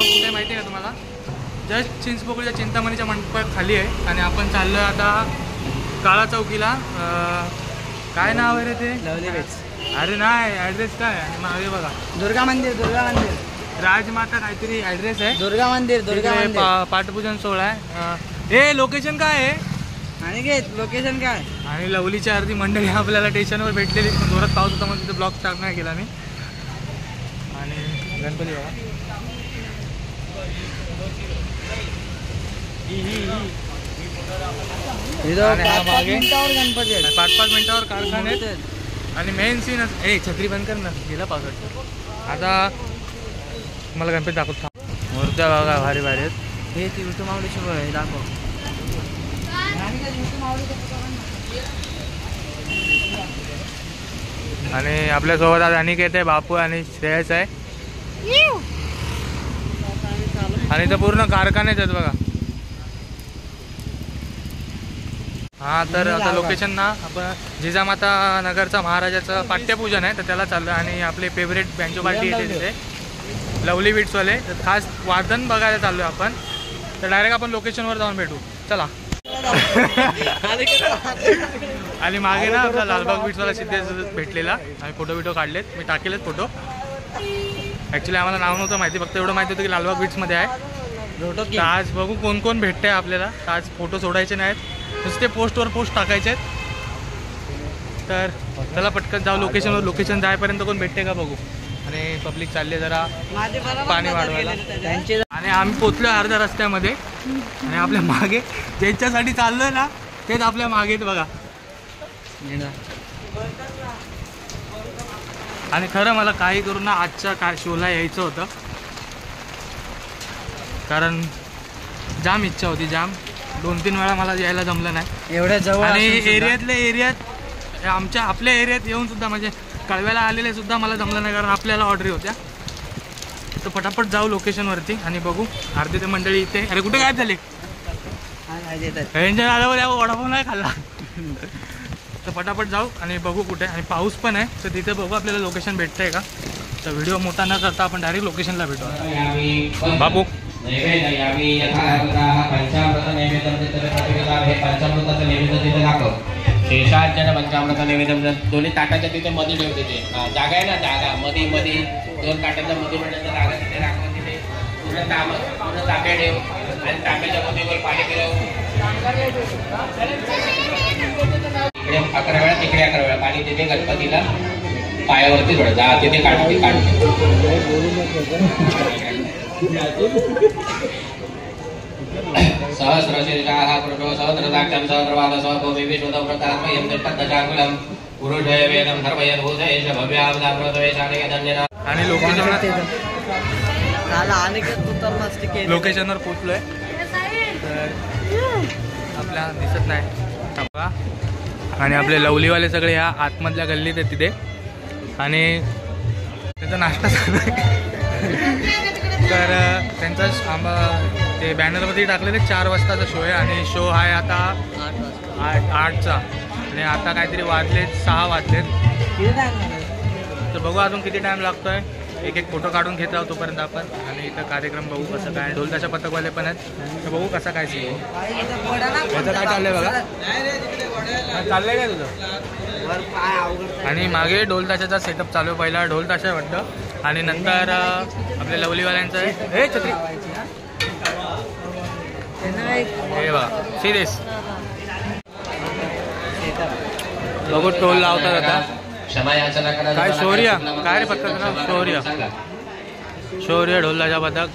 आपण कुठे माहिती आहे का तुम्हाला? जस्ट चिंचपोकळीच्या चिंतामणीच्या मंडपात खाली आहे आणि आपण चाललो आता काळा चौकीला. काय नाव आहे रे ते? Lovely weights. अरे नाही, ॲड्रेस काय आहे? मागे बघा, दुर्गा मंदिर, दुर्गा मंदिर, राजमाता काहीतरी ॲड्रेस आहे. दुर्गा मंदिर, दुर्गा मंदिर. पाठपूजन सोहळा आहे. हे लोकेशन काय आहे? आणि घे लोकेशन काय? आणि लवलीच्या अर्धी मंडळी आपल्याला स्टेशनवर भेटलेली. जोरात पाऊस होता म्हणून तिथे ब्लॉग स्टार्ट नाही केला मी. आणि गणपती बघा, मागे 5-5 मिनिटावर कारखाने आहेत. आणि मेन सीन छत्री बंद कर ना, गेला पावसात. आता मला गणपती दाखवतो. मूर्त्या बघा भारी भारी आहेत. हे ती विठू माऊलीची आहे, दाखव. आणि आपल्यासोबत आज अनिकेत आहे, बापू आणि श्रेयस आहे. आणि इथं पूर्ण कारखानेच आहेत बघा. हा तर आता लोकेशन ना आपण जिजामाता नगरचा महाराजाचं पाठ्यपूजन आहे, तर त्याला चाललं. आणि आपले फेवरेट बँजो पार्टी येते तिथे, लवली बीट्सवाले. तर खास वादन बघायला चाललो आहे आपण. तर डायरेक्ट आपण लोकेशनवर जाऊन भेटू, चला. आणि मागे ना आपला लालबाग बीट्सवाला सिद्धेश भेटलेला. आम्ही फोटो बिटो काढलेत, मी टाकेलेत फोटो. ॲक्च्युली आम्हाला नाव नव्हतं माहिती, फक्त एवढं माहिती होतं की लालबाग बीट्समध्ये आहे. तर आज बघू कोण कोण भेटते आपल्याला. तर आज फोटो सोडायचे नाहीत, नुसते पोस्टवर पोस्ट टाकायचे आहेत. तर चला पटकन जाऊ लोकेशनवर. लोकेशन जायपर्यंत कोण भेटते का बघू. आणि पब्लिक चालले जरा पाणी वाढवायला. आणि आम्ही पोचलो अर्ध्या रस्त्यामध्ये. आणि आपल्या मागे ज्यांच्यासाठी चाललोय ना तेच आपल्या मागेत बघा. आणि खरं मला काही करून ना आजच्या शोला यायचं होतं, कारण जाम इच्छा होती, जाम. 2-3 वेळा मला यायला जमलं नाही एवढ्या जवळ. आणि एरियात आपल्या एरियात येऊन सुद्धा म्हणजे कळव्याला आलेले सुद्धा मला जमलं नाही, कारण आपल्याला ऑर्डरी होत्या. तर फटाफट जाऊ लोकेशनवरती आणि बघू. अर्धी ते मंडळी इथे. अरे कुठे गायब झाले? आल्यावर या वडापाव नाही खाल्ला. तर फटाफट जाऊ आणि बघू कुठे. आणि पाऊस पण आहे, तर तिथे बघू आपल्याला लोकेशन भेटतंय का. तर व्हिडिओ मोठा न करता आपण डायरेक्ट लोकेशनला भेटू. बाबू शेषार्जन पंचामृत नैवेद्य दोन्ही ताटाच्या तिथे मध्ये ठेव. तिथे जागा आहे ना, जागा मध्ये 2 ताटाच्या मध्ये जागा तिथे राखव. तिथे पूर्ण तांब्या ठेव आणि तांब्याच्या मध्ये पाणी फिरव. इकडे 11 वेळा, तिकडे 11 वेळा पाणी. तिथे गणपतीला पायावरती थोडं जा, तिथे काढते. सहस्रशीर्षाः पुरुषो सहस्रसाक्षं सहस्रपादः सहभूमि विश्वदव्रतात्मयं तिष्ठत्तचाकुलं पुरुषय वेदं धर्मयन् भूतेश भव्यावदाप्रदवेशानेयधन्यना. आणि लोकेशनवर पोचलोय. तर आपल्या दिसत नाही. आणि आपले लवलीवाले सगळे ह्या आतमधल्या गल्लीत आहेत तिथे. आणि त्याचा नाश्ता चालू आहे. तर त्यांचा ते बॅनरवरती टाकलेले 4 वाजताचा शो आहे. आणि शो आहे आता 8चा. आणि आता काहीतरी वाजलेत 6 वाजलेत. तर बघू अजून किती टाईम लागतोय. एक फोटो काढून घेत आहोत तोपर्यंत आपण. आणि इथं कार्यक्रम बघू कसं काय. ढोलताशा पथकवाले पण आहेत, तर बघू कसा काय सीन. याचं काय चाललंय बघा. चाललंय काय तुझं? आणि मागे ढोलताशाचा सेटअप चालू आहे. पहिला ढोलताशा वाटतं आणि नंतर आपल्या लवलीवाल्यांचं आहे. हे छत्री हे बघा सिरियस बघू. टोल लावतात आता. काय शौर्य काय रे पथकाचं नाव? शौर्य ढोलताशा पथक.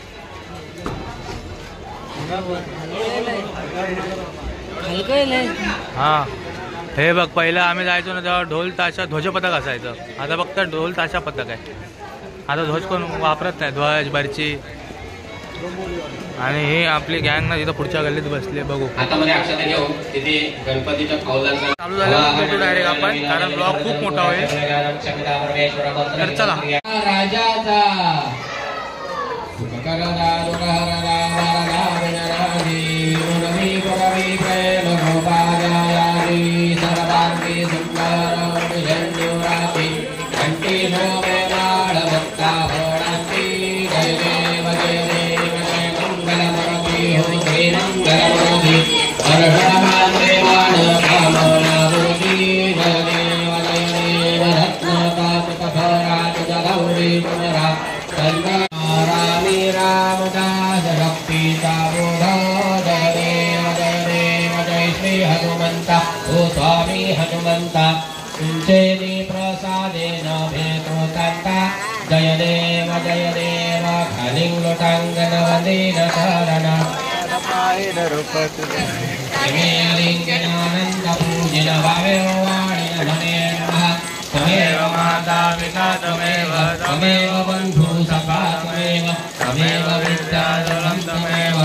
हा हे बघ, पहिलं आम्ही जायचो ना तेव्हा ढोल ताशा ध्वज पथक असायचं. आता फक्त ढोल ताशा पथक आहे. आता ध्वज कोण वापरत नाही, ध्वज बर्ची. आणि हे आपली गँग ना तिथं पुढच्या गल्लीत बसले. बघू चालू झालं डायरेक्ट आपण, कारण ब्लॉग खूप मोठा होईल. तर चला. हनुमंता ओ स्वामी हनुमंता तुमचे प्रसादेन भेटोतांता जय देव खालिंग लोटांगण वंदेन शरण लिंगनानंद पूजन भावे वाणी नमे नमः तमेव माता पिता तमेव बंधु सखा तमेव विद्याधरं तमेव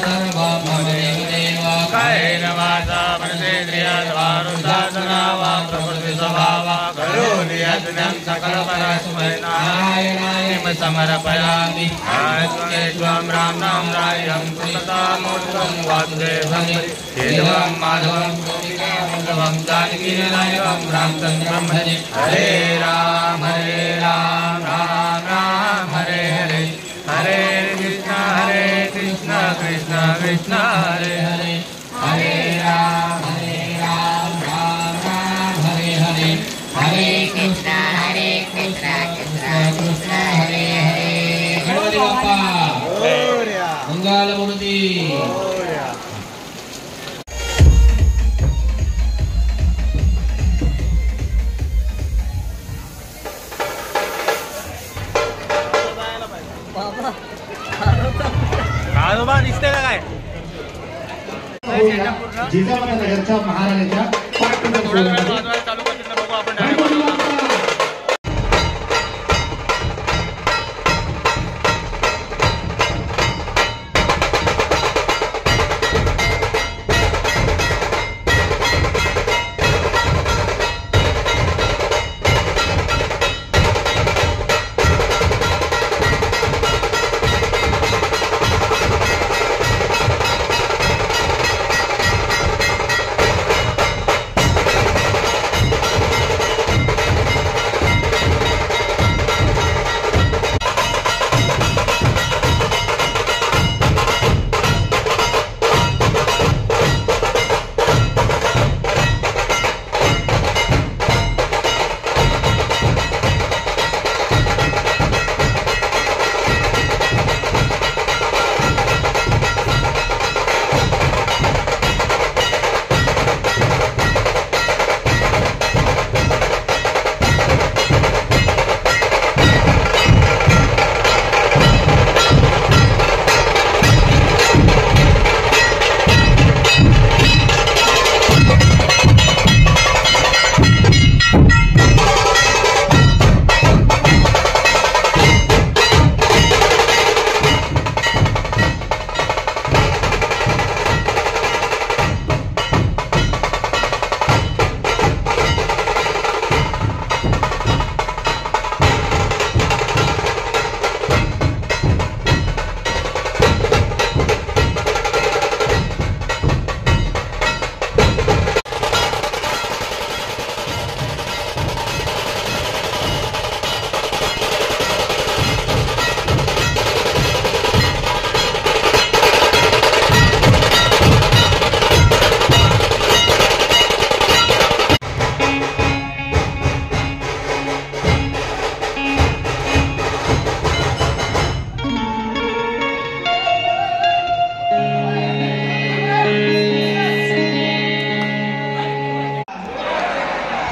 सर्वं ममेव देव कायेन वाचा मनसेन्द्रिया स्वारुदासना वा प्रकृति स्वभावा करोमि यज्ञं सकलपरस्मै नारायणाय समर्पयामि आत्मेश्वरं रामनाम रायं कृततामूर्तं वासुदेवं केशवं माधवं गोपिकावल्लभं जानकीनायकं रामचन्द्रं भजे हरे राम राम राम हरे हरे हरे कृष्ण कृष्ण कृष्ण हरे हरे हरे राम राम राम हरे हरे हरे कृष्ण कृष्ण कृष्ण हरे हरे गणपती बाप्पा मंगलमूर्ती आजोबा दिसते का काय जिजाबाईनगरच्या महाराजांच्या थोड्या वेळात वाजवायला चालू करतील ना, बघू आपण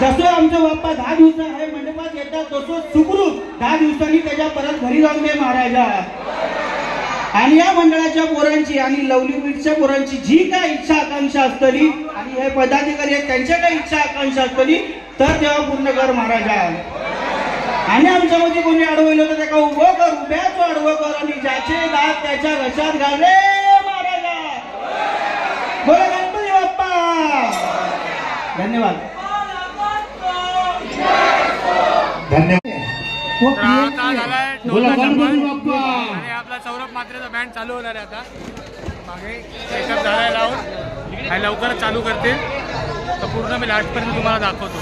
जसं आमचा बाप्पा 10 दिवसांनी मंडपात येतात तसं सुखरूप 10 दिवसांनी त्याच्या परत घरी जाऊन दे महाराजा. आणि या मंडळाच्या पोरांची आणि लवली बीटच्या पोरांची जी काय इच्छा आकांक्षा असतली आणि हे पदाधिकारी आहेत त्यांच्या काही इच्छा आकांक्षा असतली तर तेव्हा पूर्ण कर महाराजा. आणि आमच्यामध्ये कोणी अडवलं तर त्याला उभं कर, उभ्याच अडवं कर आणि ज्याचे दात त्याच्या घशात घाल रे महाराजा. बोला गणपती बाप्पा. धन्यवाद. आणि आपला सौरभ मात्रेचा बँड चालू होणार आहे आता. मागे सेटअप झालाय लावून आणि लवकरच चालू करतील तर पूर्ण मी लास्टपर्यंत तुम्हाला दाखवतो.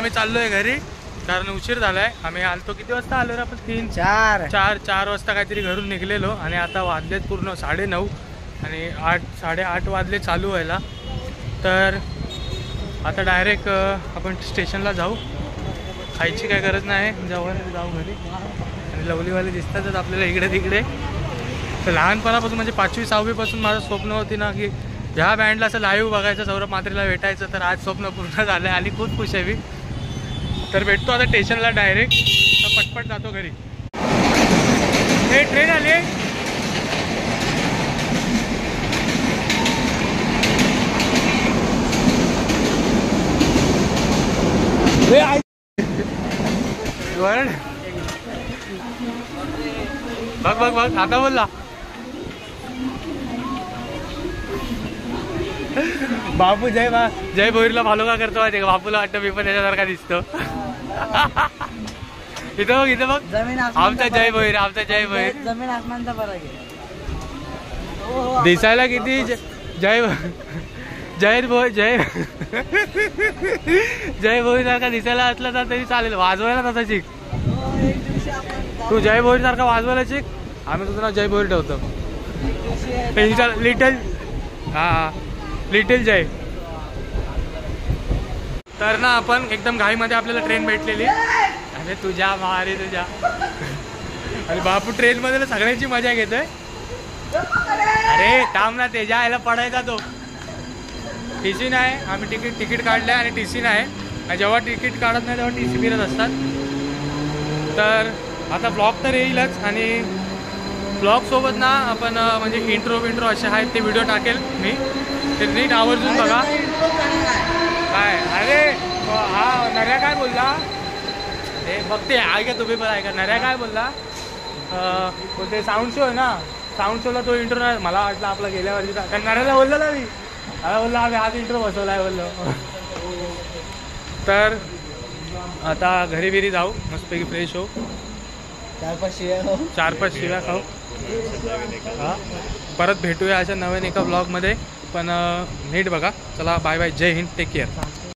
आम्ही चाललोय घरी कारण उशीर झालाय. आम्ही आलतो किती वाजता आलो रे आपण? 4 वाजता काहीतरी घरून निघलेलो आणि आता वाजलेत पूर्ण 9:30 आणि 8-8:30 वाजले चालू व्हायला. तर आता डायरेक्ट आपण स्टेशनला जाऊ. खायची काय गरज नाही, जाऊ घरी. आणि लवलीवाले दिसतातच आपल्याला इकडे तिकडे. तर लहानपणापासून म्हणजे 5वी-6वी पासून माझं स्वप्न होती ना की ह्या बँडला असं लाईव्ह बघायचं, सौरभ म्हात्रेला भेटायचं. तर आज स्वप्न पूर्ण झालं आहे आणि खूप खुश आहे मी. तर भेटतो आता स्टेशनला डायरेक्ट. तर पटपट जातो घरी. हे ट्रेन आली. बघ बघ बघ आता बोलला. बापू जय भोईरला फॉलो का करतो माहिती का? बापूला वाटतं मी पण त्याच्यासारखा दिसतो. इथं बघ जमीन आमचा जय भोईर, आमचा जय भोईर. जमीन आसमानचा फरक आहे. दिसायला किती जय भोईर सारखा दिसायला असला तर तरी चालेल. वाजवायला तसा शिक. तू जय भोईर सारखा वाजवायला शिक. आम्ही तुझं नाव जय भोईर ठेवतो. लिटिल जय. तर ना आपण एकदम घाईमध्ये आपल्याला ट्रेन भेटलेली. अरे तुझ्या मारी तुझ्या. अरे बापू ट्रेन मध्ये सगळ्यांची मजा घेतोय. अरे थांब ना, त्याच्या यायला पडायचा तो. TC नाही. आम्ही तिकीट काढलंय आणि TC नाही. जेव्हा तिकीट काढत नाही तेव्हा TC फिरत असतात. तर आता ब्लॉग तर येईलच आणि ब्लॉग सोबत ना आपण म्हणजे इंट्रो असे आहेत ते व्हिडिओ टाकेल मी. ते नीट आवर्जून बघा. काय अरे हा नऱ्या काय बोलला? हे बघते ऐका, तुम्ही पण ऐका. नऱ्या काय बोलला? ते साऊंड शो आहे ना, साऊंड शोला तो इंट्रो नाही. मला वाटलं आपला गेल्या वर्षी कारण नऱ्याला बोललो ना मी. मला बोललो आम्ही हाच इंट्रो बसवला आहे बोललो. तर आता घरी बिरी जाऊ, मस्तपैकी फ्रेश हो, 4-5 शिव्या खाऊ. हां परत भेटूया अशा नवीन एका ब्लॉगमध्ये. पण नीट बघा. चला बाय बाय. जय हिंद. Take care.